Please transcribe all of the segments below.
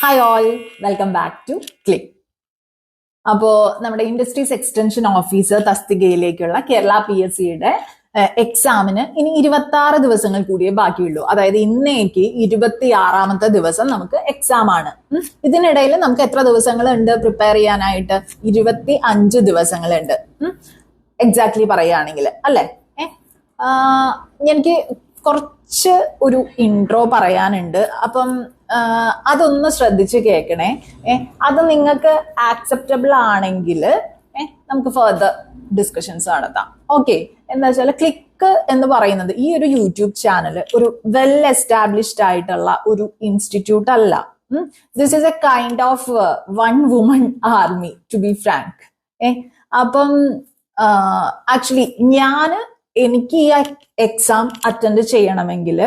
Hi all, welcome back to click. അപ്പോ നമ്മുടെ industries extension officer തസ്തികയിലേക്കുള്ള കേരള PSCയുടെ എക്സാമിന് ഇനി 26 ദിവസങ്ങൾ കൂടിയേ ബാക്കിയുള്ളൂ. അതായത് ഇന്നേക്ക് 26ാമത്തെ ദിവസം നമുക്ക് എക്സാം ആണ്. ഇതിനിടയിൽ നമുക്ക് എത്ര ദിവസങ്ങളുണ്ട് പ്രിപ്പയർ ചെയ്യാനായിട്ട്? 25 ദിവസങ്ങളുണ്ട് എക്സാക്ട്ലി പറയുകയാണെങ്കിൽ, അല്ലെ? എനിക്ക് കുറച്ച് ഒരു ഇൻട്രോ പറയാനുണ്ട്. അപ്പം അതൊന്ന് ശ്രദ്ധിച്ച് കേൾക്കണേ. അത് നിങ്ങൾക്ക് ആക്സെപ്റ്റബിൾ ആണെങ്കിൽ നമുക്ക് ഫർദർ ഡിസ്കഷൻസ് നടത്താം. ഓക്കെ, എന്താ വെച്ചാൽ ക്ലിക്ക് എന്ന് പറയുന്നത് ഈ ഒരു യൂട്യൂബ് ചാനൽ ഒരു വെൽ എസ്റ്റാബ്ലിഷ്ഡ് ആയിട്ടുള്ള ഒരു ഇൻസ്റ്റിറ്റ്യൂട്ട് അല്ല. This is a kind of one woman army, to be frank. അപ്പം ആക്ച്വലി എനിക്ക് ഈ എക്സാം അറ്റൻഡ് ചെയ്യണമെങ്കിൽ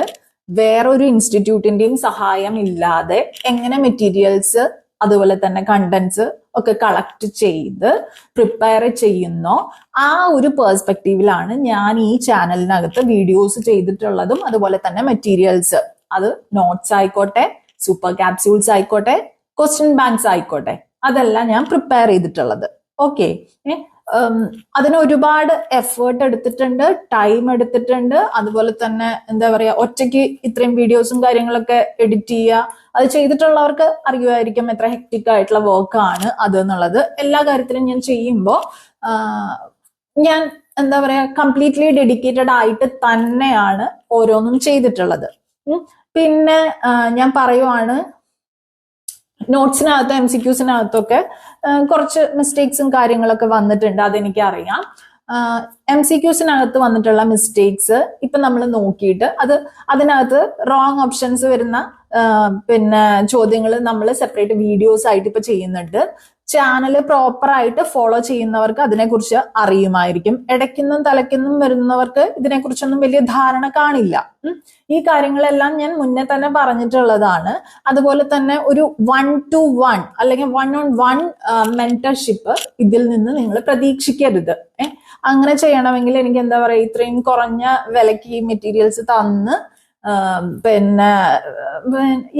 വേറൊരു ഇൻസ്റ്റിറ്റ്യൂട്ടിന്റെയും സഹായം ഇല്ലാതെ എങ്ങനെ മെറ്റീരിയൽസ് അതുപോലെ തന്നെ കണ്ടന്റ്സ് ഒക്കെ കളക്ട് ചെയ്ത് പ്രിപ്പയർ ചെയ്യുന്നോ ആ ഒരു പേഴ്സ്പെക്റ്റീവിലാണ് ഞാൻ ഈ ചാനലിനകത്ത് വീഡിയോസ് ചെയ്തിട്ടുള്ളതും അതുപോലെ തന്നെ മെറ്റീരിയൽസ്, അത് നോട്ട്സ് ആയിക്കോട്ടെ, സൂപ്പർ ക്യാപ്സ്യൂൾസ് ആയിക്കോട്ടെ, ക്വസ്റ്റ്യൻ ബാങ്ക്സ് ആയിക്കോട്ടെ, അതെല്ലാം ഞാൻ പ്രിപ്പയർ ചെയ്തിട്ടുള്ളത്. ഓക്കെ, അതിന് ഒരുപാട് എഫേർട്ട് എടുത്തിട്ടുണ്ട്, ടൈം എടുത്തിട്ടുണ്ട്. അതുപോലെ തന്നെ എന്താ പറയാ, ഒറ്റയ്ക്ക് ഇത്രയും വീഡിയോസും കാര്യങ്ങളൊക്കെ എഡിറ്റ് ചെയ്യുക, അത് ചെയ്തിട്ടുള്ളവർക്ക് അറിയുമായിരിക്കും എത്ര ഹെക്ടിക് ആയിട്ടുള്ള വർക്കാണ് അത് എന്നുള്ളത്. എല്ലാ കാര്യത്തിലും ഞാൻ ചെയ്യുമ്പോൾ ഞാൻ എന്താ പറയാ കംപ്ലീറ്റ്ലി ഡെഡിക്കേറ്റഡ് ആയിട്ട് തന്നെയാണ് ഓരോന്നും ചെയ്തിട്ടുള്ളത്. പിന്നെ ഞാൻ പറയുവാണ്, നോട്ട്സിനകത്ത് MCQസിനകത്തൊക്കെ കുറച്ച് മിസ്റ്റേക്സും കാര്യങ്ങളൊക്കെ വന്നിട്ടുണ്ട്, അതെനിക്ക് അറിയാം. MCQസിനകത്ത് വന്നിട്ടുള്ള മിസ്റ്റേക്സ് ഇപ്പൊ നമ്മൾ നോക്കിയിട്ട് അതിനകത്ത് റോങ് ഓപ്ഷൻസ് വരുന്ന പിന്നെ ചോദ്യങ്ങൾ നമ്മൾ സെപ്പറേറ്റ് വീഡിയോസ് ആയിട്ട് ഇപ്പൊ ചെയ്യുന്നുണ്ട്. ചാനല് പ്രോപ്പർ ആയിട്ട് ഫോളോ ചെയ്യുന്നവർക്ക് അതിനെക്കുറിച്ച് അറിയുമായിരിക്കും. ഇടയ്ക്കുന്നും തലയ്ക്കുന്നും വരുന്നവർക്ക് ഇതിനെക്കുറിച്ചൊന്നും വലിയ ധാരണ കാണില്ല. ഈ കാര്യങ്ങളെല്ലാം ഞാൻ മുന്നേ തന്നെ പറഞ്ഞിട്ടുള്ളതാണ്. അതുപോലെ തന്നെ ഒരു 1-to-1 അല്ലെങ്കിൽ 1-on-1 മെന്റർഷിപ്പ് ഇതിൽ നിന്ന് നിങ്ങൾ പ്രതീക്ഷിക്കരുത്. അങ്ങനെ ചെയ്യണമെങ്കിൽ എനിക്ക് എന്താ പറയാ, ഇത്രയും കുറഞ്ഞ വിലക്ക് ഈ മെറ്റീരിയൽസ് തന്ന് പിന്നെ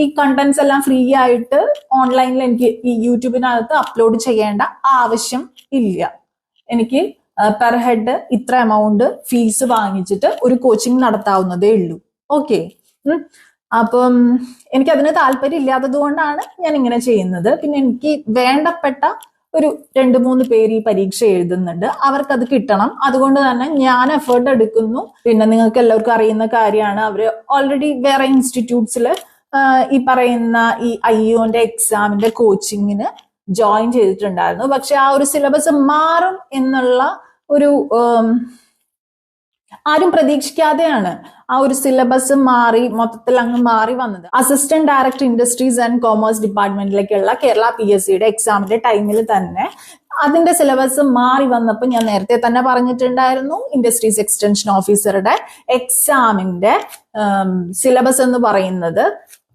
ഈ കണ്ടന്റ്സ് എല്ലാം ഫ്രീ ആയിട്ട് ഓൺലൈനിൽ എനിക്ക് ഈ യൂട്യൂബിനകത്ത് അപ്ലോഡ് ചെയ്യേണ്ട ആവശ്യം ഇല്ല. എനിക്ക് പെർ ഹെഡ് ഇത്ര എമൗണ്ട് ഫീസ് വാങ്ങിച്ചിട്ട് ഒരു കോച്ചിങ് നടത്താവുന്നതേ ഉള്ളൂ. ഓക്കെ, അപ്പം എനിക്കതിന് താല്പര്യം ഇല്ലാത്തത് കൊണ്ടാണ് ഞാൻ ഇങ്ങനെ ചെയ്യുന്നത്. പിന്നെ എനിക്ക് വേണ്ടപ്പെട്ട ഒരു 2-3 പേര് ഈ പരീക്ഷ എഴുതുന്നുണ്ട്, അവർക്കത് കിട്ടണം. അതുകൊണ്ട് തന്നെ ഞാൻ എഫേർട്ട് എടുക്കുന്നു. പിന്നെ നിങ്ങൾക്ക് എല്ലാവർക്കും അറിയുന്ന കാര്യമാണ്, അവര് ഓൾറെഡി വേറെ ഇൻസ്റ്റിറ്റ്യൂട്ട്സിൽ ഈ പറയുന്ന ഈ IEOന്റെ എക്സാമിന്റെ കോച്ചിങ്ങിന് ജോയിൻ ചെയ്തിട്ടുണ്ടായിരുന്നു. പക്ഷെ ആ ഒരു സിലബസ് മാറും എന്നുള്ള ഒരു ആരും പ്രതീക്ഷിക്കാതെയാണ് ആ ഒരു സിലബസ് മൊത്തത്തിൽ അങ്ങ് മാറി വന്നത്. Assistant director industries and commerce ഡിപ്പാർട്ട്മെന്റിലേക്കുള്ള കേരള PSCയുടെ എക്സാമിന്റെ ടൈമിൽ തന്നെ അതിന്റെ സിലബസ് മാറി വന്നപ്പോൾ ഞാൻ നേരത്തെ തന്നെ പറഞ്ഞിട്ടുണ്ടായിരുന്നു, ഇൻഡസ്ട്രീസ് എക്സ്റ്റൻഷൻ ഓഫീസറുടെ എക്സാമിന്റെ സിലബസ് എന്ന് പറയുന്നത്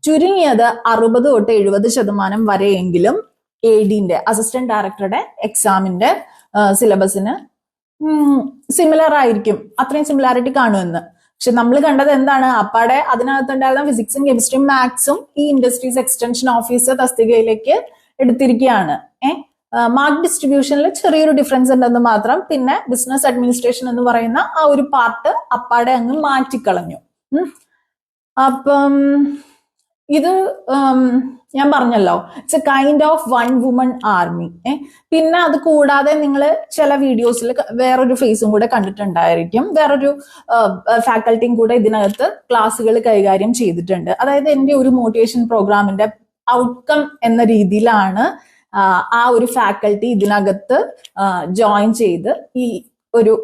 ചുരുങ്ങിയത് 60 തൊട്ട് 70% വരെയെങ്കിലും ADന്റെ അസിസ്റ്റന്റ് ഡയറക്ടറുടെ എക്സാമിന്റെ സിലബസിന് സിമിലർ ആയിരിക്കും, അത്രയും സിമിലാരിറ്റി കാണുമെന്ന്. പക്ഷെ നമ്മൾ കണ്ടത് എന്താണ്, അപ്പാടെ അതിനകത്തുണ്ടായിരുന്ന ഫിസിക്സും കെമിസ്ട്രിയും മാത്സും ഈ ഇൻഡസ്ട്രീസ് എക്സ്റ്റൻഷൻ ഓഫീസർ തസ്തികയിലേക്ക് എടുത്തിരിക്കുകയാണ്. മാർക്ക് ഡിസ്ട്രിബ്യൂഷനിൽ ചെറിയൊരു ഡിഫറൻസ് ഉണ്ടെന്ന് മാത്രം. പിന്നെ ബിസിനസ് അഡ്മിനിസ്ട്രേഷൻ എന്ന് പറയുന്ന ആ ഒരു പാർട്ട് അപ്പാടെ അങ്ങ് മാറ്റിക്കളഞ്ഞു. അപ്പം ഇത് ഞാൻ പറഞ്ഞല്ലോ, it's A kind of one woman army. പിന്നെ അത് കൂടാതെ നിങ്ങൾ ചില വീഡിയോസിൽ വേറൊരു ഫേസും കൂടെ കണ്ടിട്ടുണ്ടായിരിക്കും. വേറൊരു ഫാക്കൽറ്റിയും കൂടെ ഇതിനകത്ത് ക്ലാസ്സുകൾ കൈകാര്യം ചെയ്തിട്ടുണ്ട്. അതായത് എൻ്റെ ഒരു മോട്ടിവേഷൻ പ്രോഗ്രാമിന്റെ ഔട്ട്കം എന്ന രീതിയിലാണ് ആ ഒരു ഫാക്കൽറ്റി ഇതിനകത്ത് ജോയിൻ ചെയ്ത് ഈ ഒരു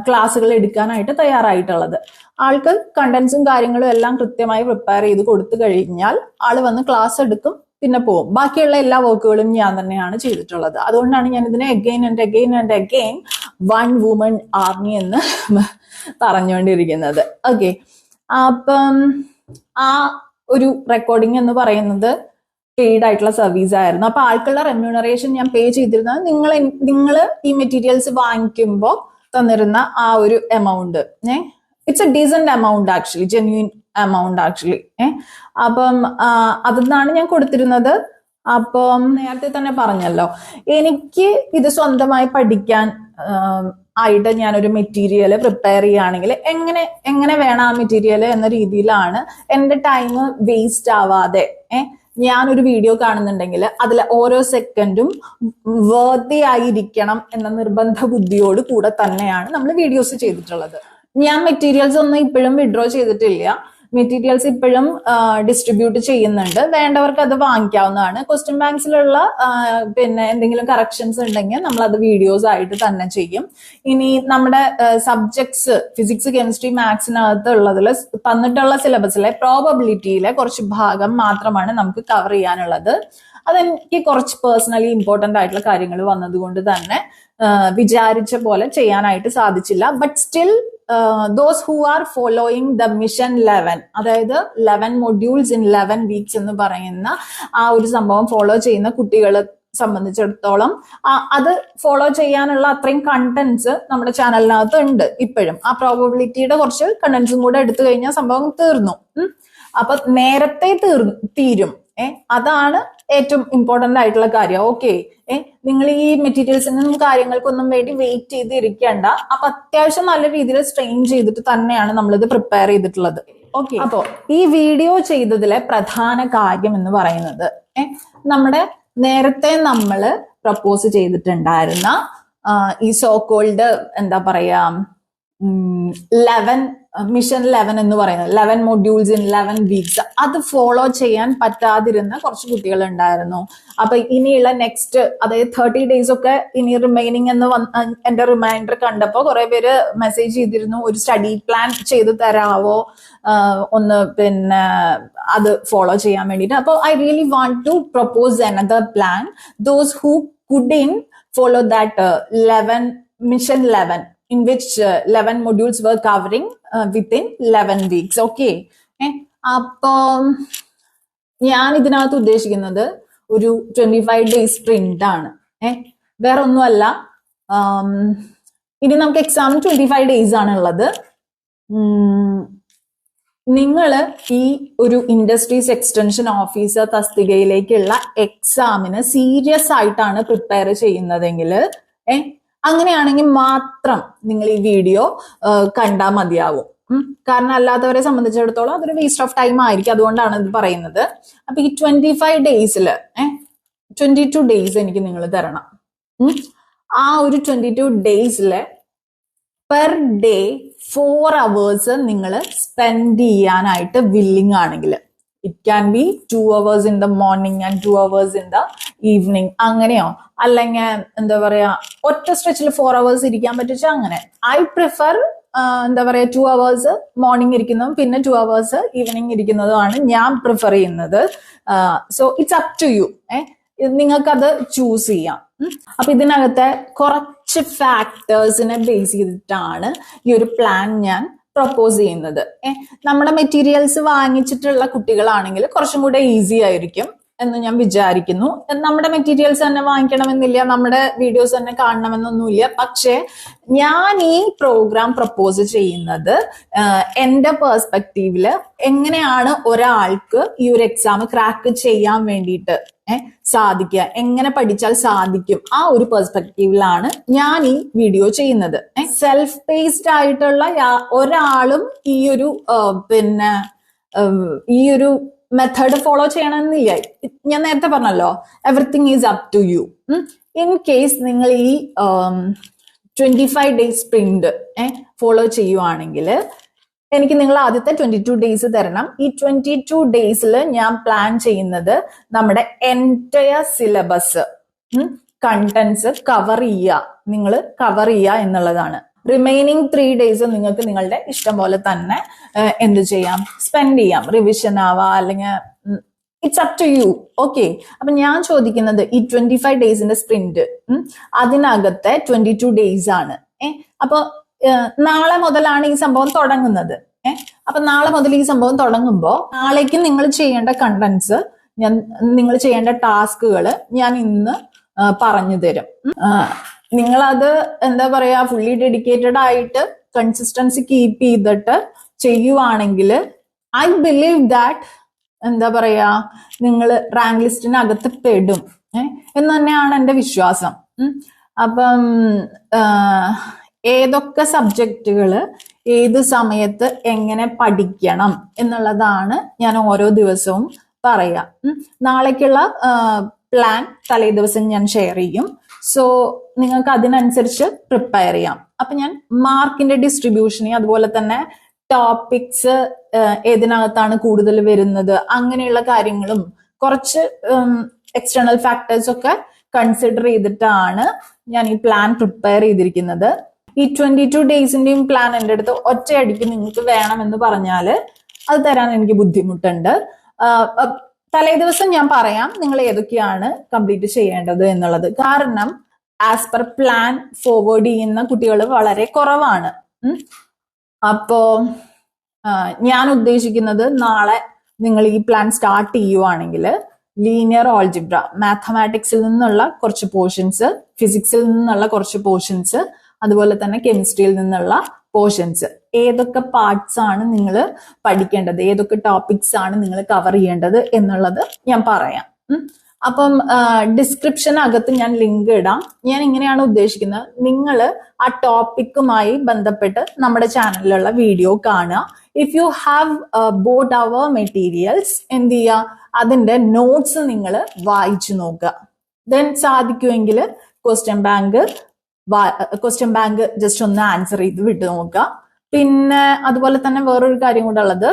ക്ലാസ്സുകൾ എടുക്കാനായിട്ട് തയ്യാറായിട്ടുള്ളത്. ആൾക്ക് കണ്ടന്റ്സും കാര്യങ്ങളും എല്ലാം കൃത്യമായി പ്രിപ്പയർ ചെയ്ത് കൊടുത്തു കഴിഞ്ഞാൽ ആള് വന്ന് ക്ലാസ് എടുക്കും, പിന്നെ പോകും. ബാക്കിയുള്ള എല്ലാ വർക്കുകളും ഞാൻ തന്നെയാണ് ചെയ്തിട്ടുള്ളത്. അതുകൊണ്ടാണ് ഞാൻ ഇതിനെ again and again one woman army എന്ന് പറഞ്ഞുകൊണ്ടിരിക്കുന്നത്. ഓക്കെ, അപ്പം ആ ഒരു റെക്കോർഡിംഗ് എന്ന് പറയുന്നത് പെയ്ഡ് ആയിട്ടുള്ള സർവീസ് ആയിരുന്നു. അപ്പൊ ആൾക്കുള്ള റെമ്യൂണറേഷൻ ഞാൻ പേ ചെയ്തിരുന്നത് നിങ്ങൾ ഈ മെറ്റീരിയൽസ് വാങ്ങിക്കുമ്പോൾ തന്നിരുന്ന ആ ഒരു amount it's A decent amount actually, genuine amount actually. അപ്പം അതെന്നാണ് ഞാൻ കൊടുത്തിരുന്നത്. അപ്പം നേരത്തെ തന്നെ പറഞ്ഞല്ലോ, എനിക്ക് ഇത് സ്വന്തമായി പഠിക്കാൻ ആയിട്ട് ഞാനൊരു മെറ്റീരിയൽ പ്രിപ്പയർ ചെയ്യുകയാണെങ്കിൽ എങ്ങനെ വേണം ആ മെറ്റീരിയൽ എന്ന രീതിയിലാണ് എൻ്റെ ടൈം വേസ്റ്റ് ആവാതെ ഞാനൊരു വീഡിയോ കാണുന്നുണ്ടെങ്കിൽ അതിൽ ഓരോ സെക്കൻഡും വർത്തി ആയിരിക്കണം എന്ന നിർബന്ധ ബുദ്ധിയോട് കൂടെ തന്നെയാണ് നമ്മൾ വീഡിയോസ് ചെയ്തിട്ടുള്ളത്. ഞാൻ മെറ്റീരിയൽസ് ഒന്നും ഇപ്പോഴും വിഡ്രോ ചെയ്തിട്ടില്ല. മെറ്റീരിയൽസ് ഇപ്പോഴും ഡിസ്ട്രിബ്യൂട്ട് ചെയ്യുന്നുണ്ട്. വേണ്ടവർക്ക് അത് വാങ്ങിക്കാവുന്നതാണ്. ക്വസ്റ്റ്യൻ ബാങ്ക്സിലുള്ള പിന്നെ എന്തെങ്കിലും കറക്ഷൻസ് ഉണ്ടെങ്കിൽ നമ്മൾ അത് വീഡിയോസ് ആയിട്ട് തന്നെ ചെയ്യും. ഇനി നമ്മുടെ സബ്ജക്ട്സ് ഫിസിക്സ്, കെമിസ്ട്രി, മാത്സിനകത്ത് ഉള്ളതിൽ തന്നിട്ടുള്ള സിലബസിലെ പ്രോബബിലിറ്റിയിലെ കുറച്ച് ഭാഗം മാത്രമാണ് നമുക്ക് കവർ ചെയ്യാനുള്ളത്. അതെനിക്ക് കുറച്ച് പേഴ്സണലി ഇമ്പോർട്ടന്റ് ആയിട്ടുള്ള കാര്യങ്ങൾ വന്നതുകൊണ്ട് തന്നെ വിചാരിച്ച പോലെ ചെയ്യാനായിട്ട് സാധിച്ചില്ല. But still those who are following the mission 11, അതായത് 11 മൊഡ്യൂൾസ് ഇൻ 11 വീക്സ് എന്ന് പറയുന്ന ആ ഒരു സംഭവം ഫോളോ ചെയ്യുന്ന കുട്ടികളെ സംബന്ധിച്ചിടത്തോളം അത് ഫോളോ ചെയ്യാനുള്ള അത്രയും കണ്ടന്റ്സ് നമ്മുടെ ചാനലിനകത്ത് ഉണ്ട് ഇപ്പോഴും. ആ പ്രോബബിലിറ്റിയുടെ കുറച്ച് കണ്ടന്റ്സും കൂടെ എടുത്തു കഴിഞ്ഞാൽ സംഭവം തീർന്നു. അപ്പൊ നേരത്തെ തീരും. അതാണ് ഏറ്റവും ഇമ്പോർട്ടന്റ് ആയിട്ടുള്ള കാര്യം. ഓക്കെ, നിങ്ങൾ ഈ മെറ്റീരിയൽസിനും കാര്യങ്ങൾക്കൊന്നും വേണ്ടി വെയിറ്റ് ചെയ്തിരിക്കേണ്ട. അപ്പൊ അത്യാവശ്യം നല്ല രീതിയിൽ സ്ട്രെയിൻ ചെയ്തിട്ട് തന്നെയാണ് നമ്മളിത് പ്രിപ്പയർ ചെയ്തിട്ടുള്ളത്. ഓക്കെ, അപ്പോ ഈ വീഡിയോ ചെയ്തതിലെ പ്രധാന കാര്യം എന്ന് പറയുന്നത് നമ്മുടെ നേരത്തെ നമ്മൾ പ്രപ്പോസ് ചെയ്തിട്ടുണ്ടായിരുന്ന ഈ സോ കോൾഡ് എന്താ പറയാ മിഷൻ 11 എന്ന് പറയുന്നത് 11 മൊഡ്യൂൾസ് ഇൻ 11 വീക്സ്, അത് ഫോളോ ചെയ്യാൻ പറ്റാതിരുന്ന കുറച്ച് കുട്ടികൾ ഉണ്ടായിരുന്നു. അപ്പൊ ഇനിയുള്ള നെക്സ്റ്റ്, അതായത് 30 ഡേയ്സ് ഒക്കെ ഇനി റിമൈനിങ് എന്ന് എന്റെ റിമൈൻഡർ കണ്ടപ്പോ കുറെ പേര് മെസ്സേജ് ചെയ്തിരുന്നു, ഒരു സ്റ്റഡി പ്ലാൻ ചെയ്തു തരാവോ ഒന്ന്, പിന്നെ അത് ഫോളോ ചെയ്യാൻ വേണ്ടിയിട്ട്. അപ്പോൾ I really want to propose another plan. Those who couldn't follow that 11 mission 11 in which 11 modules were covering within 11 weeks. Okay, അപ്പം ഞാൻ ഇതിനകത്ത് ഉദ്ദേശിക്കുന്നത് ഒരു 25 ഡേയ്സ് സ്പ്രിന്റ് ആണ്. വേറെ ഒന്നുമല്ല. ഇനി നമുക്ക് എക്സാം 25 ഡേയ്സ് ആണ് ഉള്ളത്. നിങ്ങൾ ഈ ഒരു ഇൻഡസ്ട്രീസ് എക്സ്റ്റൻഷൻ ഓഫീസർ തസ്തികയിലേക്കുള്ള എക്സാമിന് സീരിയസ് ആയിട്ടാണ് പ്രിപ്പയർ ചെയ്യുന്നതെങ്കിൽ അങ്ങനെയാണെങ്കിൽ മാത്രം നിങ്ങൾ ഈ വീഡിയോ കണ്ടാൽ മതിയാവും. കാരണം അല്ലാത്തവരെ സംബന്ധിച്ചിടത്തോളം അതൊരു വേസ്റ്റ് ഓഫ് ടൈം ആയിരിക്കും. അതുകൊണ്ടാണ് ഇത് പറയുന്നത്. അപ്പൊ ഈ 25 ഡേയ്സിൽ 22 ഡേയ്സ് എനിക്ക് നിങ്ങൾ തരണം. ആ ഒരു 22 ഡേയ്സില് പെർ ഡേ 4 hours നിങ്ങൾ സ്പെൻഡ് ചെയ്യാനായിട്ട് വില്ലിങ് ആണെങ്കിൽ, it can be 2 hours in the morning and 2 hours in the evening, അങ്ങനെയോ അല്ലെങ്കിൽ എന്താ പറയാ ഒറ്റ സ്ട്രെച്ചിൽ 4 hours ഇരിക്കാൻ പറ്റിച്ച അങ്ങനെ. ഐ പ്രിഫർ എന്താ പറയാ 2 hours മോർണിംഗ് ഇരിക്കുന്നതും പിന്നെ 2 hours ഈവനിങ് ഇരിക്കുന്നതുമാണ് ഞാൻ പ്രിഫർ ചെയ്യുന്നത്. So it's up to you. നിങ്ങൾക്കത് ചൂസ് ചെയ്യാം. അപ്പൊ ഇതിനകത്തെ കുറച്ച് ഫാക്ടേഴ്സിനെ ബേസ് ചെയ്തിട്ടാണ് ഈ ഒരു പ്ലാൻ ഞാൻ പ്രൊപ്പോസ് ചെയ്യുന്നത്. നമ്മുടെ മെറ്റീരിയൽസ് വാങ്ങിച്ചിട്ടുള്ള കുട്ടികളാണെങ്കിൽ കുറച്ചും കൂടെ ഈസി ആയിരിക്കും എന്ന് ഞാൻ വിചാരിക്കുന്നു. നമ്മുടെ മെറ്റീരിയൽസ് തന്നെ വാങ്ങിക്കണമെന്നില്ല, നമ്മുടെ വീഡിയോസ് തന്നെ കാണണമെന്നൊന്നുമില്ല. പക്ഷെ ഞാൻ ഈ പ്രോഗ്രാം പ്രപ്പോസ് ചെയ്യുന്നത് എന്റെ പേഴ്സ്പെക്റ്റീവില് എങ്ങനെയാണ് ഒരാൾക്ക് ഈ ഒരു എക്സാം ക്രാക്ക് ചെയ്യാൻ വേണ്ടിയിട്ട് സാധിക്കുക, എങ്ങനെ പഠിച്ചാൽ സാധിക്കും, ആ ഒരു പെർസ്പെക്റ്റീവിലാണ് ഞാൻ ഈ വീഡിയോ ചെയ്യുന്നത്. സെൽഫ് പേസ്ഡ് ആയിട്ടുള്ള ഒരാളും ഈ ഒരു പിന്നെ ഈ ഒരു മെത്തേഡ് ഫോളോ ചെയ്യണമെന്നില്ല. ഞാൻ നേരത്തെ പറഞ്ഞല്ലോ, everything is up to you. In case നിങ്ങൾ ഈ 25 ഡേയ്സ് സ്പ്രിന്റ് ഫോളോ ചെയ്യുവാണെങ്കിൽ എനിക്ക് നിങ്ങൾ ആദ്യത്തെ 22 ഡേയ്സ് തരണം. ഈ 22 ഡേയ്സിൽ ഞാൻ പ്ലാൻ ചെയ്യുന്നത് നമ്മുടെ എൻറ്റയർ സിലബസ് കണ്ടന്റ്സ് കവർ ചെയ്യുക എന്നുള്ളതാണ്. റിമൈനിങ് 3 ഡേയ്സ് നിങ്ങൾക്ക് നിങ്ങളുടെ ഇഷ്ടം പോലെ തന്നെ എന്ത് ചെയ്യാം, സ്പെൻഡ് ചെയ്യാം. റിവിഷൻ ആവാ അല്ലെങ്കിൽ it's up to you. Okay, അപ്പൊ ഞാൻ ചോദിക്കുന്നത് ഈ 25 ഡേയ്സിന്റെ സ്പ്രിന്റ് അതിനകത്തെ 22 ഡേയ്സ് ആണ്. അപ്പൊ നാളെ മുതലാണ് ഈ സംഭവം തുടങ്ങുന്നത്. അപ്പൊ നാളെ മുതൽ ഈ സംഭവം തുടങ്ങുമ്പോൾ നാളേക്ക് നിങ്ങൾ ചെയ്യേണ്ട കണ്ടന്റ്സ്, നിങ്ങൾ ചെയ്യേണ്ട ടാസ്കുകൾ ഞാൻ ഇന്ന് പറഞ്ഞു തരും. നിങ്ങളത് എന്താ പറയാ ഫുള്ളി ഡെഡിക്കേറ്റഡ് ആയിട്ട് കൺസിസ്റ്റൻസി കീപ്പ് ചെയ്തിട്ട് ചെയ്യുവാണെങ്കിൽ ഐ ബിലീവ് ദാറ്റ് എന്താ പറയാ നിങ്ങൾ റാങ്ക് ലിസ്റ്റിനകത്ത് പെടും എന്ന് തന്നെയാണ് എൻ്റെ വിശ്വാസം. അപ്പം ഏതൊക്കെ സബ്ജക്റ്റുകൾ ഏത് സമയത്ത് എങ്ങനെ പഠിക്കണം എന്നുള്ളതാണ് ഞാൻ ഓരോ ദിവസവും പറയാം. നാളേക്കുള്ള പ്ലാൻ തലേ ദിവസം ഞാൻ ഷെയർ ചെയ്യും. സോ നിങ്ങൾക്ക് അതിനനുസരിച്ച് പ്രിപ്പയർ ചെയ്യാം. അപ്പൊ ഞാൻ മാർക്കിന്റെ ഡിസ്ട്രിബ്യൂഷനെ അതുപോലെ തന്നെ ടോപ്പിക്സ് ഏതിനകത്താണ് കൂടുതൽ വരുന്നത് അങ്ങനെയുള്ള കാര്യങ്ങളും കുറച്ച് എക്സ്റ്റേണൽ ഫാക്ടേഴ്സ് ഒക്കെ കൺസിഡർ ചെയ്തിട്ടാണ് ഞാൻ ഈ പ്ലാൻ പ്രിപ്പയർ ചെയ്തിരിക്കുന്നത്. ഈ 22 ഡേയ്സിന്റെയും പ്ലാൻ എൻ്റെ അടുത്ത് ഒറ്റയടിക്ക് നിങ്ങൾക്ക് വേണമെന്ന് പറഞ്ഞാല് അത് തരാൻ എനിക്ക് ബുദ്ധിമുട്ടുണ്ട്. തലേ ദിവസം ഞാൻ പറയാം നിങ്ങൾ ഏതൊക്കെയാണ് കംപ്ലീറ്റ് ചെയ്യേണ്ടത് എന്നുള്ളത്. കാരണം ആസ് പെർ പ്ലാൻ ഫോർവേഡ് ചെയ്യുന്ന കുട്ടികൾ വളരെ കുറവാണ്. അപ്പോ ഞാൻ ഉദ്ദേശിക്കുന്നത് നാളെ നിങ്ങൾ ഈ പ്ലാൻ സ്റ്റാർട്ട് ചെയ്യുവാണെങ്കിൽ ലീനിയർ ഓൾജിബ്ര, മാത്തമാറ്റിക്സിൽ നിന്നുള്ള കുറച്ച് പോർഷൻസ്, ഫിസിക്സിൽ നിന്നുള്ള കുറച്ച് പോർഷൻസ്, അതുപോലെ തന്നെ കെമിസ്ട്രിയിൽ നിന്നുള്ള പോർഷൻസ്, ഏതൊക്കെ പാർട്സ് ആണ് നിങ്ങൾ പഠിക്കേണ്ടത്, ഏതൊക്കെ ടോപ്പിക്സ് ആണ് നിങ്ങൾ കവർ ചെയ്യേണ്ടത് എന്നുള്ളത് ഞാൻ പറയാം. അപ്പം ഡിസ്ക്രിപ്ഷനകത്ത് ഞാൻ ലിങ്ക് ഇടാം. ഞാൻ ഇങ്ങനെയാണ് ഉദ്ദേശിക്കുന്നത്, നിങ്ങൾ ആ ടോപ്പിക്കുമായി ബന്ധപ്പെട്ട് നമ്മുടെ ചാനലിലുള്ള വീഡിയോ കാണുക. If you have bought our materials എന്ത് ചെയ്യുക, അതിന്റെ നോട്ട്സ് നിങ്ങൾ വായിച്ചു നോക്കുക. ദെൻ സാധിക്കുമെങ്കിൽ ക്വസ്റ്റ്യൻ ബാങ്ക് ജസ്റ്റ് ഒന്ന് ആൻസർ ചെയ്ത് വിട്ടു നോക്കുക. പിന്നെ അതുപോലെ തന്നെ വേറൊരു കാര്യം കൂടെ ഉള്ളത്,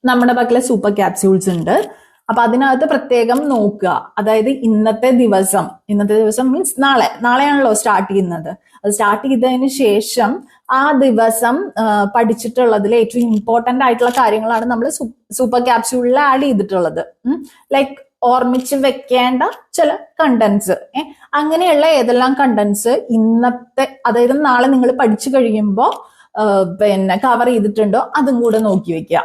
നമ്മുടെ പക്കലെ സൂപ്പർ ക്യാപ്സ്യൂൾസ് ഉണ്ട്. അപ്പൊ അതിനകത്ത് പ്രത്യേകം നോക്കുക. അതായത് ഇന്നത്തെ ദിവസം മീൻസ് നാളെയാണല്ലോ സ്റ്റാർട്ട് ചെയ്യുന്നത്. അത് സ്റ്റാർട്ട് ചെയ്തതിന് ശേഷം ആ ദിവസം പഠിച്ചിട്ടുള്ളതിൽ ഏറ്റവും ഇമ്പോർട്ടന്റ് ആയിട്ടുള്ള കാര്യങ്ങളാണ് നമ്മൾ സൂപ്പർ ക്യാപ്സ്യൂളിൽ ആഡ് ചെയ്തിട്ടുള്ളത്. ലൈക്ക് ഓർമ്മിച്ച് വെക്കേണ്ട ചില കണ്ടന്റ്സ്, അങ്ങനെയുള്ള ഏതെല്ലാം കണ്ടന്റ്സ് ഇന്നത്തെ, അതായത് നാളെ നിങ്ങൾ പഠിച്ചു കഴിയുമ്പോൾ പിന്നെ കവർ ചെയ്തിട്ടുണ്ടോ അതും കൂടെ നോക്കി വെക്കുക.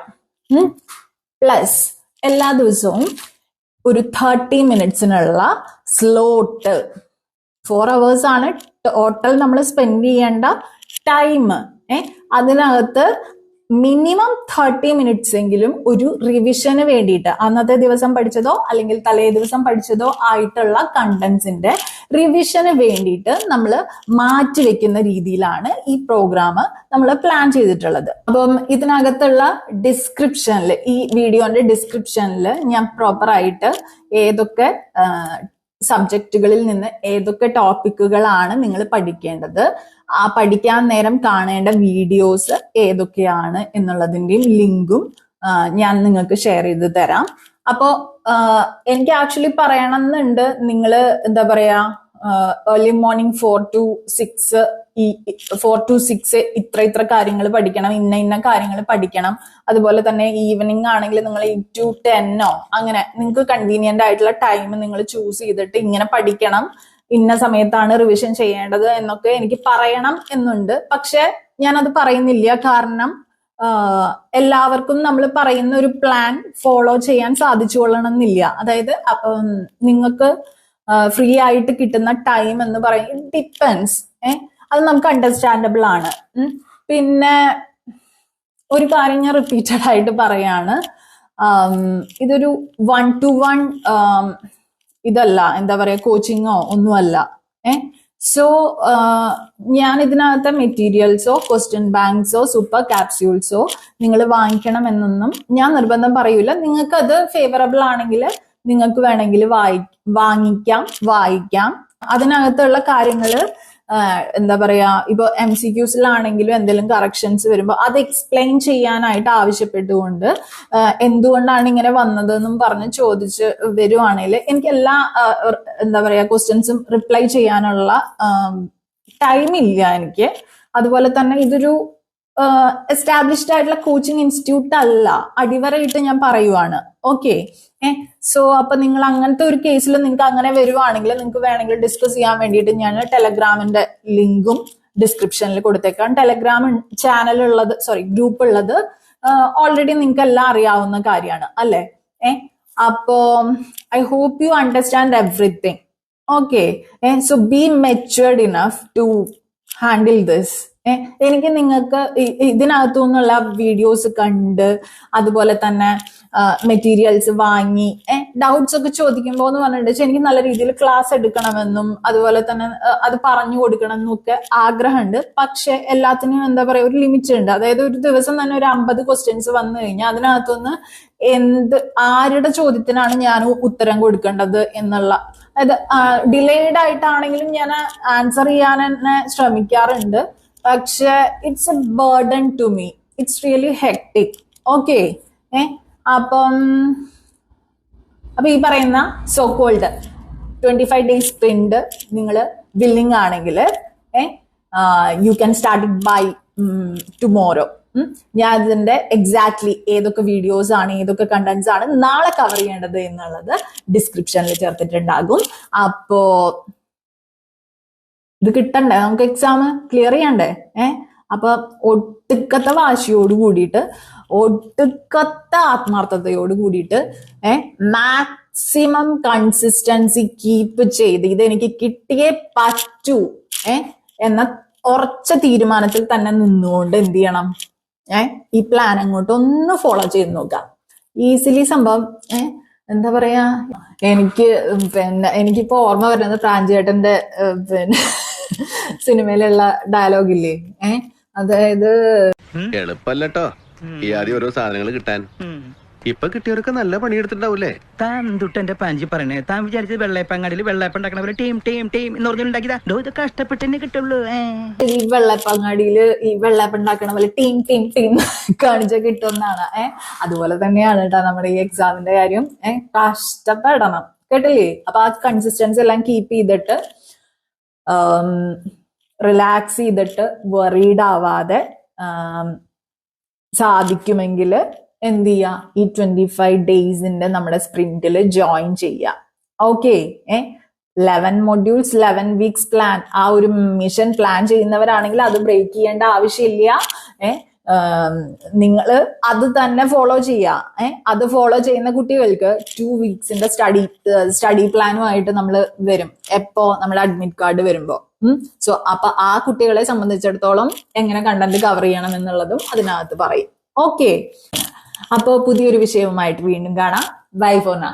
പ്ലസ് എല്ലാ ദിവസവും ഒരു 30 മിനിറ്റ്സിനുള്ള സ്ലോട്ട്, 4 hours ആണ് ടോട്ടൽ നമ്മൾ സ്പെൻഡ് ചെയ്യേണ്ട ടൈം. അതിനകത്ത് മിനിമം 30 മിനിറ്റ്സ് എങ്കിലും ഒരു റിവിഷന് വേണ്ടിയിട്ട്, അന്നത്തെ ദിവസം പഠിച്ചതോ അല്ലെങ്കിൽ തലേ ദിവസം പഠിച്ചതോ ആയിട്ടുള്ള കണ്ടന്റ്സിന്റെ റിവിഷന് വേണ്ടിയിട്ട് നമ്മൾ മാറ്റിവെക്കുന്ന രീതിയിലാണ് ഈ പ്രോഗ്രാം നമ്മൾ പ്ലാൻ ചെയ്തിട്ടുള്ളത്. അപ്പം ഇതിനകത്തുള്ള ഡിസ്ക്രിപ്ഷനിൽ, ഈ വീഡിയോന്റെ ഡിസ്ക്രിപ്ഷനിൽ ഞാൻ പ്രോപ്പറായിട്ട് ഏതൊക്കെ സബ്ജക്റ്റുകളിൽ നിന്ന് ഏതൊക്കെ ടോപ്പിക്കുകളാണ് നിങ്ങൾ പഠിക്കേണ്ടത്, ആ പഠിക്കാൻ നേരം കാണേണ്ട വീഡിയോസ് ഏതൊക്കെയാണ് എന്നുള്ളതിന്റെയും ലിങ്കും ഞാൻ നിങ്ങൾക്ക് ഷെയർ ചെയ്ത് തരാം. അപ്പോ എനിക്ക് ആക്ച്വലി പറയണമെന്നുണ്ട്, നിങ്ങൾ എന്താ പറയാ ഏർലി മോർണിംഗ് 4 to 6 ഇത്ര കാര്യങ്ങൾ പഠിക്കണം, ഇന്ന കാര്യങ്ങൾ പഠിക്കണം. അതുപോലെ തന്നെ ഈവനിങ് ആണെങ്കിൽ നിങ്ങൾ 8 to 10 അങ്ങനെ നിങ്ങൾക്ക് കൺവീനിയന്റ് ആയിട്ടുള്ള ടൈം നിങ്ങൾ ചൂസ് ചെയ്തിട്ട് ഇങ്ങനെ പഠിക്കണം, ഇന്ന സമയത്താണ് റിവിഷൻ ചെയ്യേണ്ടത് എന്നൊക്കെ എനിക്ക് പറയണം എന്നുണ്ട്. പക്ഷെ ഞാനത് പറയുന്നില്ല. കാരണം എല്ലാവർക്കും നമ്മൾ പറയുന്ന ഒരു പ്ലാൻ ഫോളോ ചെയ്യാൻ സാധിച്ചു കൊള്ളണമെന്നില്ല. അതായത് നിങ്ങൾക്ക് ഫ്രീ ആയിട്ട് കിട്ടുന്ന ടൈം എന്ന് പറയും ഡിപ്പെൻസ്. അത് നമുക്ക് അണ്ടർസ്റ്റാൻഡബിൾ ആണ്. പിന്നെ ഒരു കാര്യം ഞാൻ റിപ്പീറ്റഡ് ആയിട്ട് പറയാണ്, ഇതൊരു 1-to-1 ഇതല്ല, എന്താ പറയാ, കോച്ചിങ്ങോ ഒന്നുമല്ല. സോ ഞാൻ ഇതിനകത്തെ മെറ്റീരിയൽസോ ക്വസ്റ്റ്യൻ ബാങ്ക്സോ സൂപ്പർ ക്യാപ്സ്യൂൾസോ നിങ്ങൾ വാങ്ങിക്കണം എന്നൊന്നും ഞാൻ നിർബന്ധം പറയൂല. നിങ്ങൾക്ക് അത് ഫേവറബിൾ ആണെങ്കിൽ നിങ്ങൾക്ക് വേണമെങ്കിൽ വായിക്കാം. അതിനകത്തുള്ള കാര്യങ്ങൾ എന്താ പറയാ, ഇപ്പൊ MCQസിലാണെങ്കിലും എന്തെങ്കിലും കറക്ഷൻസ് വരുമ്പോൾ അത് എക്സ്പ്ലെയിൻ ചെയ്യാനായിട്ട് ആവശ്യപ്പെട്ടുകൊണ്ട് എന്തുകൊണ്ടാണ് ഇങ്ങനെ വന്നതെന്നും പറഞ്ഞ് ചോദിച്ച് വരുവാണെങ്കിൽ എനിക്ക് എല്ലാ എന്താ പറയാ ക്വസ്റ്റ്യൻസും റിപ്ലൈ ചെയ്യാനുള്ള ടൈമില്ല എനിക്ക്. അതുപോലെ തന്നെ ഇതൊരു എസ്റ്റാബ്ലിഷ്ഡ് ആയിട്ടുള്ള കോച്ചിങ് ഇൻസ്റ്റിറ്റ്യൂട്ട് അല്ല, അടിവരയിട്ട് ഞാൻ പറയുവാണ്. ഓക്കെ. സോ അപ്പൊ നിങ്ങൾ അങ്ങനത്തെ ഒരു കേസിൽ നിങ്ങൾക്ക് അങ്ങനെ വരുവാണെങ്കിൽ നിങ്ങൾക്ക് വേണമെങ്കിൽ ഡിസ്കസ് ചെയ്യാൻ വേണ്ടിയിട്ട് ഞാൻ ടെലഗ്രാമിന്റെ ലിങ്കും ഡിസ്ക്രിപ്ഷനിൽ കൊടുത്തേക്കാം. ടെലഗ്രാം ചാനൽ ഉള്ളത്, ഗ്രൂപ്പ് ഉള്ളത് ഓൾറെഡി നിങ്ങൾക്ക് എല്ലാം അറിയാവുന്ന കാര്യമാണ് അല്ലേ. അപ്പോ I hope you understand everything. Okay. So be matured enough to handle this. എനിക്ക് നിങ്ങൾക്ക് ഇതിനകത്തു നിന്നുള്ള വീഡിയോസ് കണ്ട് അതുപോലെ തന്നെ മെറ്റീരിയൽസ് വാങ്ങി ഡൗട്ട്സ് ഒക്കെ ചോദിക്കുമ്പോൾ എന്ന് പറഞ്ഞിട്ട് എനിക്ക് നല്ല രീതിയിൽ ക്ലാസ് എടുക്കണമെന്നും അതുപോലെ തന്നെ അത് പറഞ്ഞു കൊടുക്കണം എന്നും ഒക്കെ ആഗ്രഹമുണ്ട്. പക്ഷെ എല്ലാത്തിനും എന്താ പറയാ ഒരു ലിമിറ്റ് ഉണ്ട്. അതായത് ഒരു ദിവസം തന്നെ ഒരു 50 ക്വസ്റ്റ്യൻസ് വന്നു കഴിഞ്ഞാൽ അതിനകത്തുനിന്ന് ആരുടെ ചോദ്യത്തിനാണ് ഞാൻ ഉത്തരം കൊടുക്കേണ്ടത് എന്നുള്ള, അതായത് ഡിലേഡ് ആയിട്ടാണെങ്കിലും ഞാൻ ആൻസർ ചെയ്യാൻ തന്നെ ശ്രമിക്കാറുണ്ട്. പക്ഷെ it's a burden to me, it's really hectic. Okay, അപ്പം ഈ പറയുന്ന സോ കോൾഡ് 25 days സ്പ്രിന്റ് നിങ്ങൾ വില്ലിങ് ആണെങ്കിൽ you can start it by tomorrow. ഞാൻ ഇതിന്റെ എക്സാക്ട്ലി ഏതൊക്കെ വീഡിയോസ് ആണ് ഏതൊക്കെ കണ്ടന്റ്സ് ആണ് നാളെ കവർ ചെയ്യേണ്ടത് എന്നുള്ളത് ഡിസ്ക്രിപ്ഷനിൽ ചേർത്തിട്ടുണ്ടാകും. അപ്പോ ഇത് കിട്ടണ്ടേ, നമുക്ക് എക്സാം ക്ലിയർ ചെയ്യണ്ടേ? അപ്പൊ ഒട്ടുക്കത്തെ വാശിയോട് കൂടിയിട്ട് ഒട്ടുക്കത്തെ ആത്മാർത്ഥതയോട് കൂടിയിട്ട് മാക്സിമം കൺസിസ്റ്റൻസി കീപ്പ് ചെയ്ത് ഇതെനിക്ക് കിട്ടിയേ പറ്റൂ എന്ന ഉറച്ച തീരുമാനത്തിൽ തന്നെ നിന്നുകൊണ്ട് എന്ത് ചെയ്യണം, ഈ പ്ലാൻ അങ്ങോട്ട് ഒന്ന് ഫോളോ ചെയ്ത് നോക്കാം. ഈസിലി സംഭവം എന്താ പറയാ, എനിക്കിപ്പോ ഓർമ്മ വരുന്നത് പ്രാഞ്ചേട്ടന്റെ സിനിമയിലുള്ള ഡയലോഗില്ലേ, അതായത് എളുപ്പല്ലോ ഈ ആദ്യം ഓരോ സാധനങ്ങൾ കിട്ടാൻ. ഇപ്പൊ കിട്ടിയവരൊക്കെ നല്ല പണിയെടുത്തിട്ടുണ്ടാവൂലേ. താൻ തൊട്ടെന്റെ പാഞ്ചി പറയണേ, താൻ വിചാരിച്ചത് വെള്ളയപ്പങ്ങാടിയിൽ വെള്ളയപ്പം ഉണ്ടാക്കണ പോലെ ടീം ടീം ടീം എന്ന് പറഞ്ഞുണ്ടാക്കിയതാ. ഇത് കഷ്ടപ്പെട്ടെന്നെ കിട്ടുള്ളൂ. ഈ വെള്ളയപ്പങ്ങാടിയില് ഈ വെള്ളയപ്പം ഉണ്ടാക്കണ പോലെ ടീം ടീം ടീം കാണിച്ച കിട്ടുമെന്നാണ്. അതുപോലെ തന്നെയാണ് കേട്ടോ നമ്മുടെ ഈ എക്സാമിന്റെ കാര്യം. കഷ്ടപ്പെടണം കേട്ടില്ലേ. അപ്പൊ ആ കൺസിസ്റ്റൻസി എല്ലാം കീപ്പ് ചെയ്തിട്ട് റിലാക്സ് ചെയ്തിട്ട് വറീഡ് ആവാതെ സാധിക്കുമെങ്കിൽ എന്ത് ചെയ്യാ, ഈ 25 ഡേയ്സിന്റെ നമ്മുടെ സ്പ്രിന്റിൽ ജോയിൻ ചെയ്യാം. ഓക്കെ, 11 modules 11 weeks പ്ലാൻ, ആ ഒരു മിഷൻ പ്ലാൻ ചെയ്യുന്നവരാണെങ്കിൽ അത് ബ്രേക്ക് ചെയ്യേണ്ട ആവശ്യമില്ല. നിങ്ങൾ അത് തന്നെ ഫോളോ ചെയ്യാ. അത് ഫോളോ ചെയ്യുന്ന കുട്ടികൾക്ക് 2 weeksന്റെ സ്റ്റഡി പ്ലാനുമായിട്ട് നമ്മൾ വരും. എപ്പോ നമ്മുടെ അഡ്മിറ്റ് കാർഡ് വരുമ്പോ. സോ അപ്പൊ ആ കുട്ടികളെ സംബന്ധിച്ചിടത്തോളം എങ്ങനെ കണ്ടന്റ് കവർ ചെയ്യണം എന്നുള്ളതും അതിനകത്ത് പറയും. ഓക്കെ, അപ്പോ പുതിയൊരു വിഷയവുമായിട്ട് വീണ്ടും കാണാം. Bye for now.